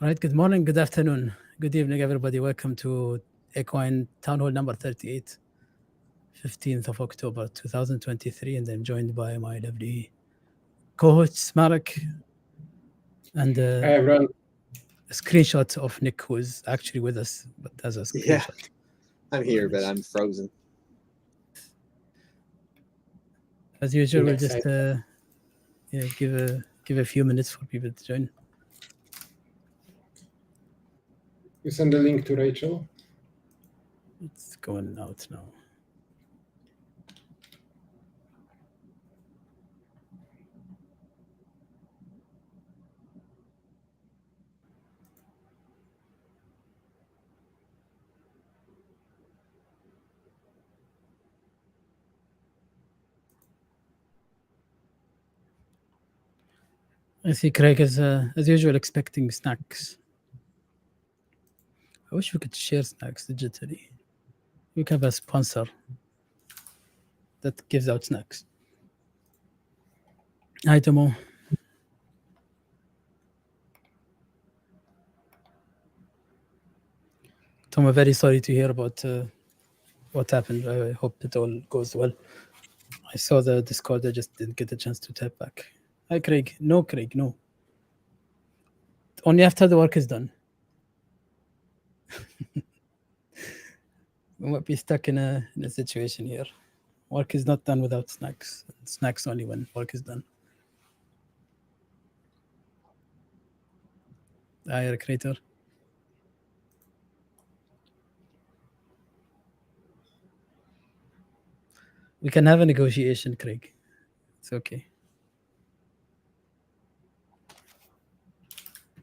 Right. Good morning, good afternoon, good evening, everybody. Welcome to Equine Town Hall number 38, 15th of October 2023. And I'm joined by my lovely co hosts, Marek, and Hi everyone. a screenshot of Nick, who is actually with us, but as a Yeah, screenshot. I'm here, but I'm frozen. As usual, we'll Next just slide. give a few minutes for people to join. You send the link to Rachel. It's going out now. I see Craig is, as usual, expecting snacks. I wish we could share snacks digitally. We can have a sponsor that gives out snacks. Hi, Tomo. Tom, I'm very sorry to hear about what happened. I hope it all goes well. I saw the Discord. I just didn't get a chance to tap back. Hi, Craig. No, Craig, no. Only after the work is done. We might be stuck in a situation here. Work is not done without snacks. Snacks only when work is done. Hi, Creator. We can have a negotiation, Craig. It's okay.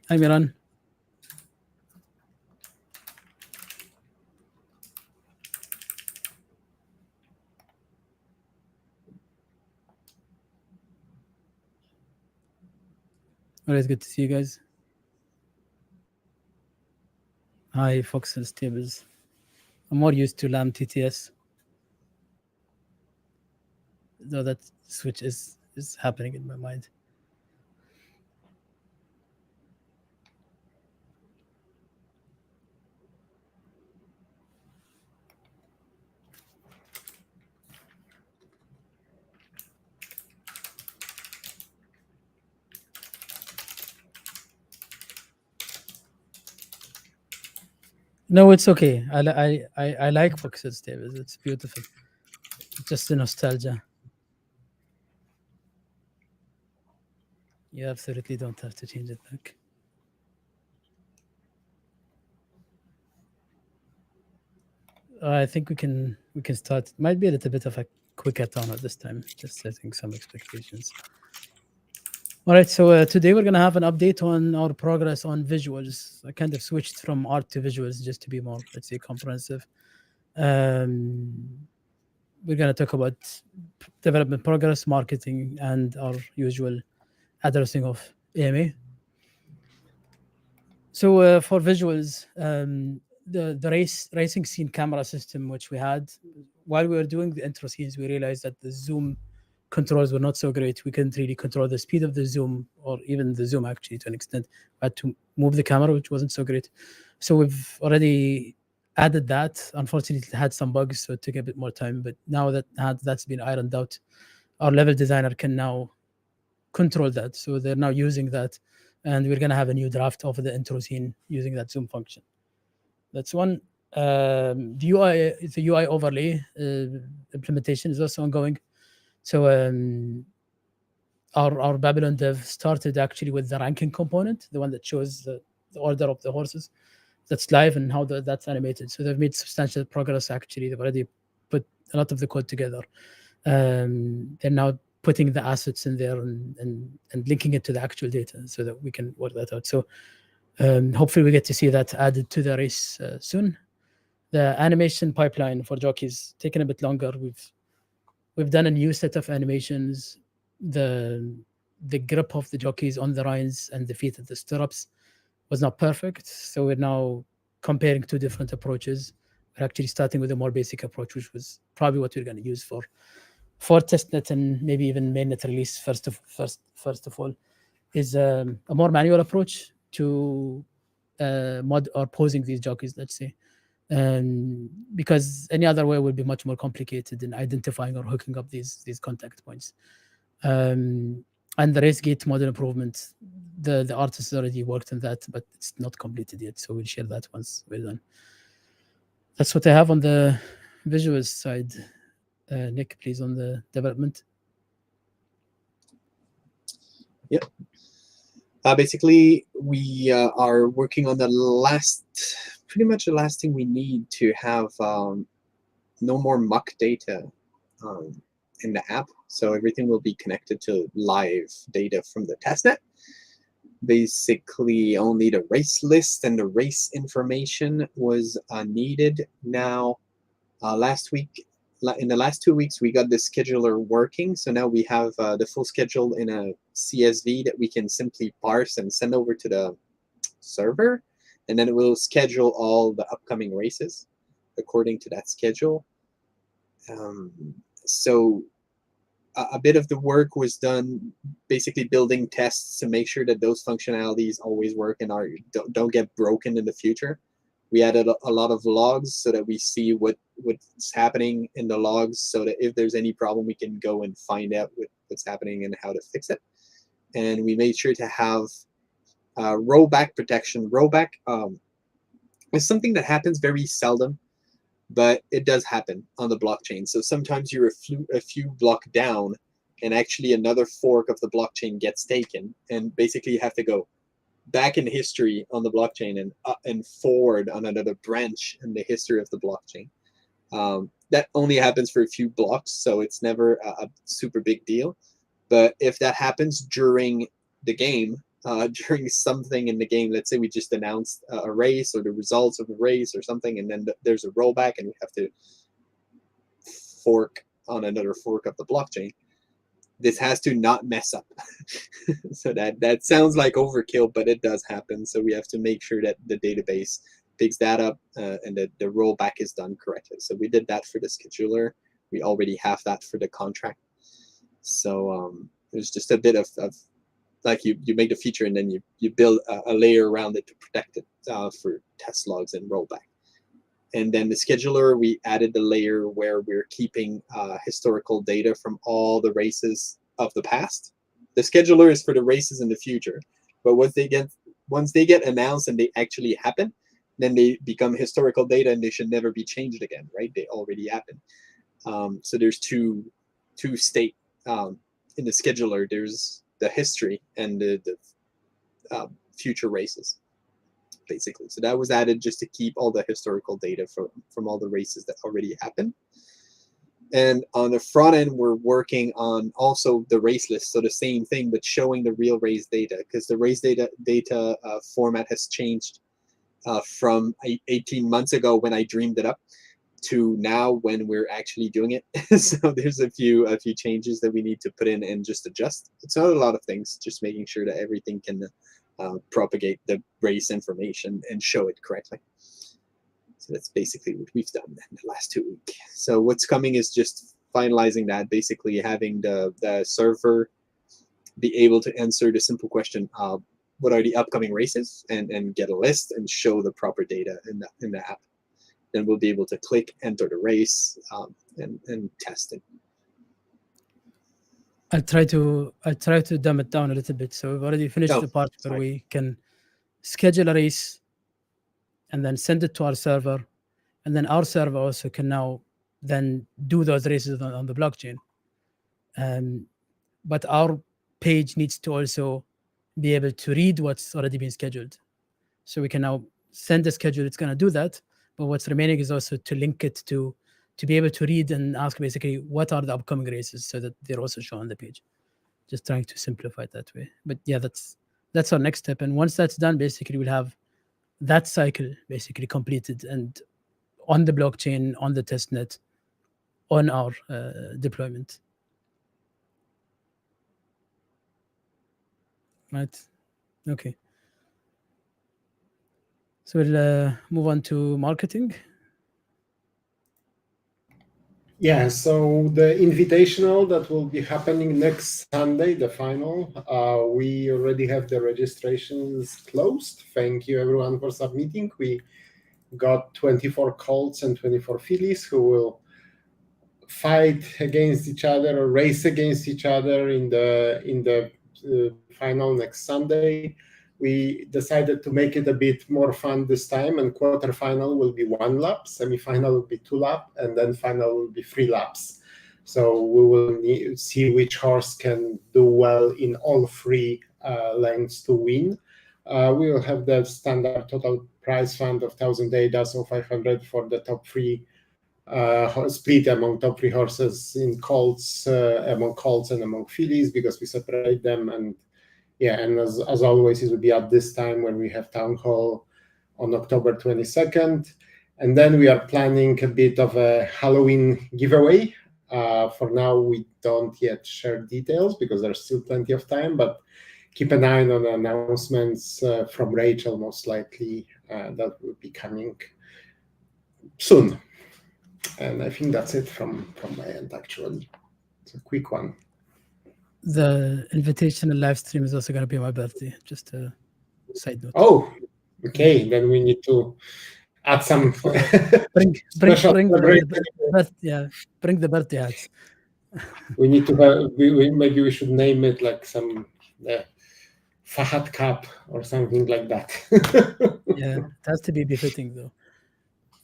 Hi, Miran. Always good to see you guys. Hi, Fox and Stables. I'm more used to Lamb TTS. Though that switch is happening in my mind. No, it's okay. I like Fox's Davis. It's beautiful. It's just the nostalgia. You absolutely don't have to change it back. I think we can start. It might be a little bit of a quicker turn at this time, just setting some expectations. All right, so today we're gonna have an update on our progress on visuals. I kind of switched from art to visuals just to be more, let's say, comprehensive. We're gonna talk about development progress, marketing, and our usual addressing of AMA. So for visuals, the racing scene camera system which we had while we were doing the intro scenes, we realized that the zoom controls were not so great. We couldn't really control the speed of the zoom or even the zoom actually to an extent. We had to move the camera, which wasn't so great. So we've already added that. Unfortunately, it had some bugs, so it took a bit more time. But now that that's been ironed out, our level designer can now control that. So they're now using that, and we're going to have a new draft of the intro scene using that zoom function. That's one. The UI overlay implementation is also ongoing. So our Babylon dev started actually with the ranking component, the one that shows the order of the horses. That's live and how that's animated. So they've made substantial progress. Actually, they've already put a lot of the code together. They're now putting the assets in there and linking it to the actual data so that we can work that out. So hopefully we get to see that added to the race soon. The animation pipeline for jockeys taken a bit longer. We've done a new set of animations. The grip of the jockeys on the reins and the feet at the stirrups was not perfect. So we're now comparing two different approaches. We're actually starting with a more basic approach, which was probably what we're going to use for testnet and maybe even mainnet release first of all, is a more manual approach to mod or posing these jockeys, let's say, because any other way would be much more complicated in identifying or hooking up these contact points. And the race gate model improvement, the artists already worked on that, but it's not completed yet, so we'll share that once we're done. That's what I have on the visuals side. Nick, please, on the development. Yep. Basically, we are working on pretty much the last thing we need to have no more muck data in the app. So everything will be connected to live data from the testnet. Basically, only the race list and the race information was needed now. In the last 2 weeks, we got the scheduler working. So now we have the full schedule in a CSV that we can simply parse and send over to the server. And then it will schedule all the upcoming races according to that schedule. So a bit of the work was done basically building tests to make sure that those functionalities always work and don't get broken in the future. We added a lot of logs so that we see what's happening in the logs, so that if there's any problem, we can go and find out what's happening and how to fix it. And we made sure to have rollback protection. Rollback is something that happens very seldom, but it does happen on the blockchain. So sometimes you're a few block down, and actually another fork of the blockchain gets taken, and basically you have to go back in history on the blockchain and forward on another branch in the history of the blockchain. That only happens for a few blocks, so it's never a super big deal. But if that happens during the game, during something in the game, let's say we just announced a race or the results of the race or something, and then there's a rollback and we have to fork on another fork of the blockchain, this has to not mess up. So that sounds like overkill, but it does happen. So we have to make sure that the database picks that up and that the rollback is done correctly. So we did that for the scheduler. We already have that for the contract. So there's just a bit of like you make the feature and then you build a layer around it to protect it for test logs and rollback. And then the scheduler, we added the layer where we're keeping historical data from all the races of the past. The scheduler is for the races in the future, but once they get announced and they actually happen, then they become historical data and they should never be changed again, right? They already happened. So there's two state in the scheduler. There's the history and the future races, basically. So that was added just to keep all the historical data from all the races that already happened. And on the front end, we're working on also the race list. So the same thing, but showing the real race data, because the race data format has changed from 18 months ago when I dreamed it up to now when we're actually doing it. So there's a few changes that we need to put in and just adjust. It's not a lot of things, just making sure that everything can propagate the race information and show it correctly. So that's basically what we've done in the last 2 weeks. So what's coming is just finalizing that, basically having the server be able to answer the simple question, what are the upcoming races, and get a list and show the proper data in the app. Then we'll be able to click enter the race and test it. I'll try to dumb it down a little bit. So we've already finished the part where we can schedule a race and then send it to our server, and then our server also can now then do those races on the blockchain. But our page needs to also be able to read what's already been scheduled. So we can now send the schedule, it's going to do that. But what's remaining is also to link it to be able to read and ask basically what are the upcoming races, so that they're also shown on the page. Just trying to simplify it that way. But yeah, that's our next step. And once that's done, basically we'll have that cycle basically completed and on the blockchain, on the testnet, on our deployment. Right. Okay. So we'll move on to marketing. Yeah, so the invitational that will be happening next Sunday, the final, we already have the registrations closed. Thank you everyone for submitting. We got 24 colts and 24 fillies who will fight against each other or race against each other in the final next Sunday. We decided to make it a bit more fun this time, and quarterfinal will be 1 lap, semifinal will be 2 lap, and then final will be 3 laps. So we will see which horse can do well in all three lengths to win. We will have the standard total prize fund of 1,000 data, so 500 for the top three, split among top three horses in colts, among colts and among fillies, because we separate them. And yeah, and as always, it will be at this time when we have town hall on October 22nd. And then we are planning a bit of a Halloween giveaway. For now, we don't yet share details because there's still plenty of time, but keep an eye on announcements from Rachel, most likely, that will be coming soon. And I think that's it from my end, actually. It's a quick one. The invitational live stream is also going to be my birthday. Just a side note. Oh, okay. Then we need to add some bring special bring the birthday hats. We need to have, maybe we should name it like some Fahad Cup or something like that. Yeah, it has to be befitting though.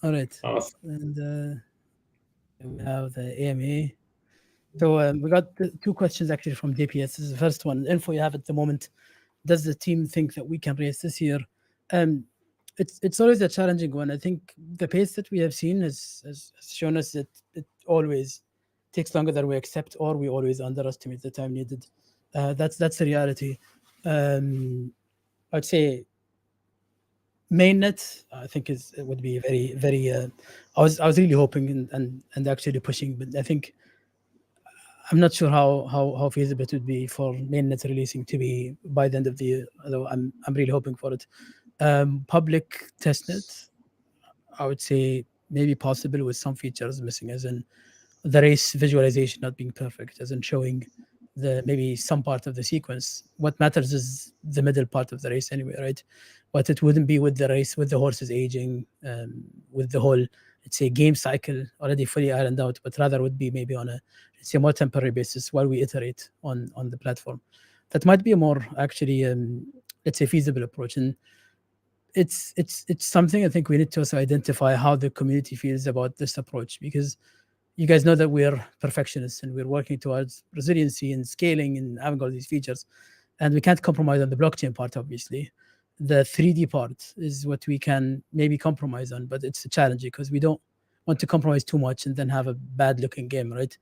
All right. Awesome. And we have the AMA. So we got two questions actually from DPS. This is the first one. Info you have at the moment. Does the team think that we can race this year? It's always a challenging one. I think the pace that we have seen has shown us that it always takes longer than we accept, or we always underestimate the time needed. That's the reality. I'd say mainnet, I think it would be very, very. I was really hoping and actually pushing, but I think I'm not sure how feasible it would be for mainnet releasing to be by the end of the year. Although I'm really hoping for it. Public testnet, I would say maybe possible with some features missing, as in the race visualization not being perfect, as in showing maybe some part of the sequence. What matters is the middle part of the race anyway, right? But it wouldn't be with the race, with the horses aging, with the whole, let's say, game cycle already fully ironed out, but rather would be maybe on a, let's say, more temporary basis while we iterate on the platform. That might be a more actually, let's say, feasible approach. And it's something I think we need to also identify how the community feels about this approach, because you guys know that we're perfectionists and we're working towards resiliency and scaling and having all these features, and we can't compromise on the blockchain part. Obviously, the 3D part is what we can maybe compromise on, but it's a challenge because we don't want to compromise too much and then have a bad looking game, right?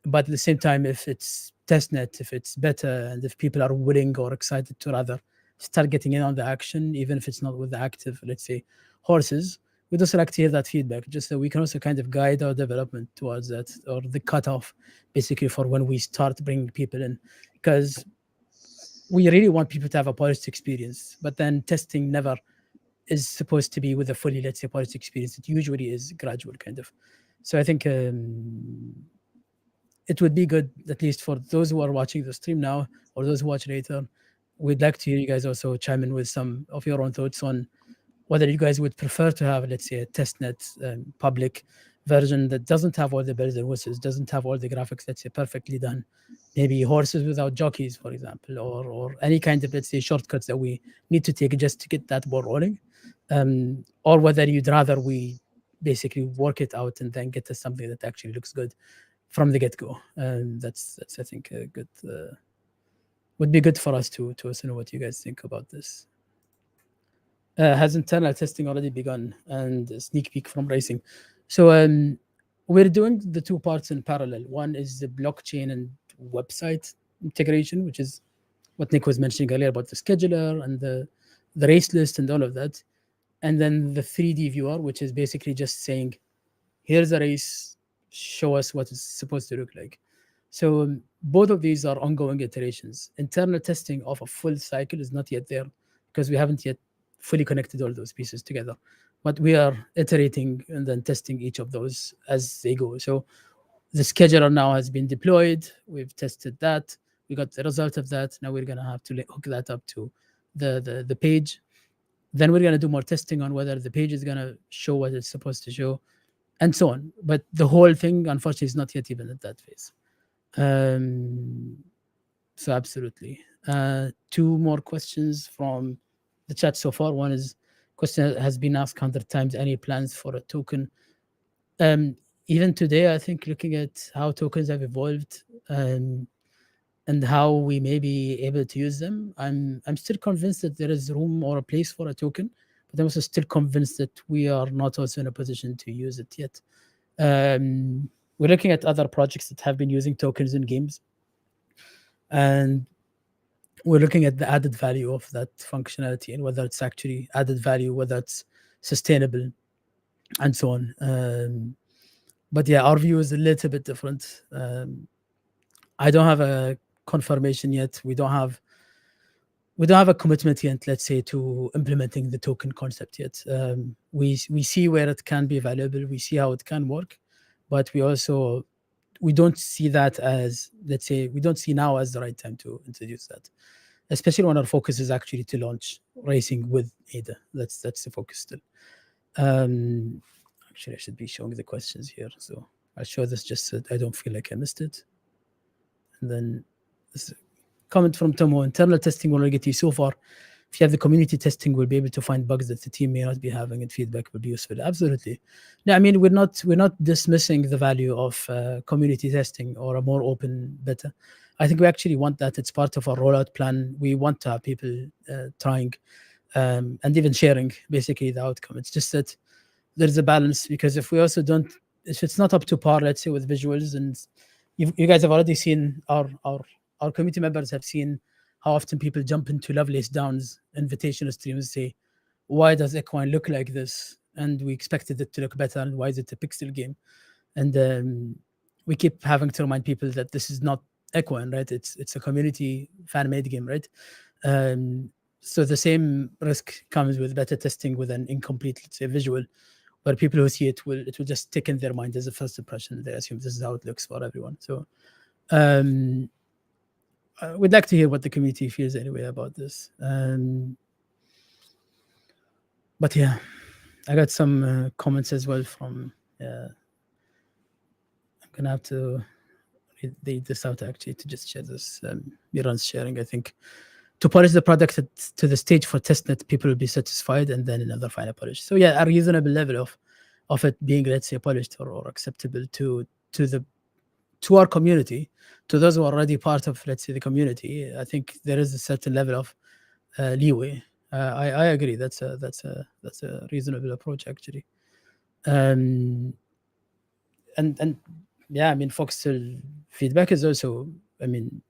But at the same time, if it's testnet, if it's better, and if people are willing or excited to rather start getting in on the action, even if it's not with the active, let's say, horses, we'd also like to hear that feedback, just so we can also kind of guide our development towards that, or the cutoff, basically, for when we start bringing people in. Because we really want people to have a polished experience, but then testing never is supposed to be with a fully, let's say, polished experience. It usually is gradual, kind of. So I think it would be good, at least for those who are watching the stream now or those who watch later. We'd like to hear you guys also chime in with some of your own thoughts on whether you guys would prefer to have, let's say, a testnet public version that doesn't have all the bells and whistles, doesn't have all the graphics, let's say, perfectly done, maybe horses without jockeys, for example, or any kind of, let's say, shortcuts that we need to take just to get that ball rolling, or whether you'd rather we basically work it out and then get to something that actually looks good from the get-go. That's I think a good would be good for us to also know what you guys think about this. Has internal testing already begun? And a sneak peek from racing. So we're doing the two parts in parallel. One is the blockchain and website integration, which is what Nick was mentioning earlier about the scheduler and the race list and all of that. And then the 3D viewer, which is basically just saying, here's a race, show us what it's supposed to look like. So both of these are ongoing iterations. Internal testing of a full cycle is not yet there because we haven't yet fully connected all those pieces together. But we are iterating and then testing each of those as they go. So the scheduler now has been deployed. We've tested that. We got the result of that. Now we're gonna have to hook that up to the page. Then we're gonna do more testing on whether the page is gonna show what it's supposed to show, and so on. But the whole thing, unfortunately, is not yet even at that phase. So absolutely. Two more questions from the chat so far. One is question has been asked 100 times. Any plans for a token? Even today, I think looking at how tokens have evolved and how we may be able to use them, I'm still convinced that there is room or a place for a token, but I'm also still convinced that we are not also in a position to use it yet. We're looking at other projects that have been using tokens in games, and we're looking at the added value of that functionality and whether it's actually added value, whether it's sustainable, and so on. But yeah, our view is a little bit different. I don't have a confirmation yet. We don't have a commitment yet, let's say, to implementing the token concept yet. We see where it can be valuable. We see how it can work, but we don't see that as, let's say, we don't see now as the right time to introduce that, especially when our focus is actually to launch racing with ADA. That's the focus still. Actually, I should be showing the questions here, so I'll show this just so I don't feel like I missed it. And then this comment from Tomo: internal testing will get you so far. If you have the community testing, we'll be able to find bugs that the team may not be having, and feedback will be useful. Absolutely. No, I mean, we're not dismissing the value of community testing or a more open beta. I think we actually want that. It's part of our rollout plan. We want to have people trying and even sharing basically the outcome. It's just that there's a balance, because if it's not up to par, let's say, with visuals, and you guys have already seen, our community members have seen how often people jump into Lovelace Downs invitational streams and say, why does Equine look like this? And we expected it to look better, and why is it a pixel game? And we keep having to remind people that this is not Equine, right? It's a community fan-made game, right? So the same risk comes with beta testing with an incomplete, let's say, visual, where people who see it will just stick in their mind as a first impression. They assume this is how it looks for everyone. So we'd like to hear what the community feels anyway about this. But yeah, I got some comments as well from. I'm gonna have to read this out actually to just share this. Miran's sharing, I think. To polish the product to the stage for testnet, people will be satisfied, and then another final polish. So yeah, a reasonable level of it being, let's say, polished or acceptable to our community, to those who are already part of, let's say, the community. I think there is a certain level of leeway. I agree. That's a reasonable approach actually. And yeah, I mean, Foxtel feedback is also, I mean,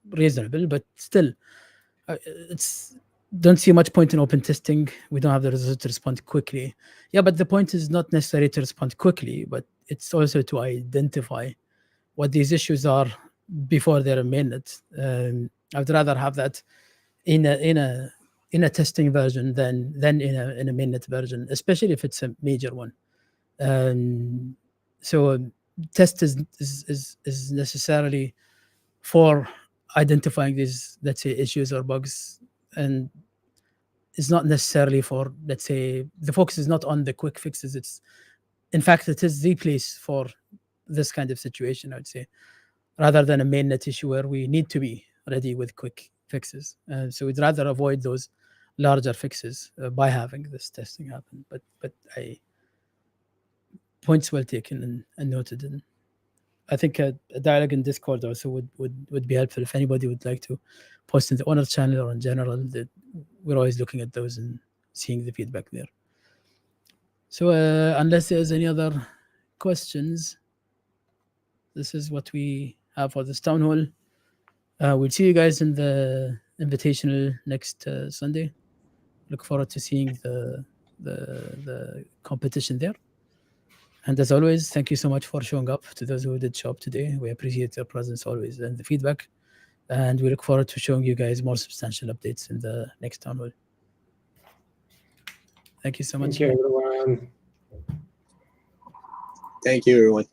reasonable, but still. Don't see much point in open testing. We don't have the results to respond quickly. Yeah, but the point is not necessarily to respond quickly, but it's also to identify what these issues are before they're mainnet. I'd rather have that in a testing version than in a mainnet version, especially if it's a major one. So test is necessarily for identifying these, let's say, issues or bugs, and it's not necessarily for, let's say, the focus is not on the quick fixes. It's, in fact, it is the place for this kind of situation, I would say, rather than a mainnet issue where we need to be ready with quick fixes. So we'd rather avoid those larger fixes by having this testing happen. But points well taken and noted. And I think a dialogue in Discord also would be helpful if anybody would like to post in the owner channel or in general. That we're always looking at those and seeing the feedback there. So unless there's any other questions, this is what we have for this town hall. We'll see you guys in the Invitational next Sunday. Look forward to seeing the competition there. And as always, thank you so much for showing up. To those who did show up today, we appreciate your presence always and the feedback. And we look forward to showing you guys more substantial updates in the next town hall. Thank you so much. Thank you, everyone. Thank you, everyone.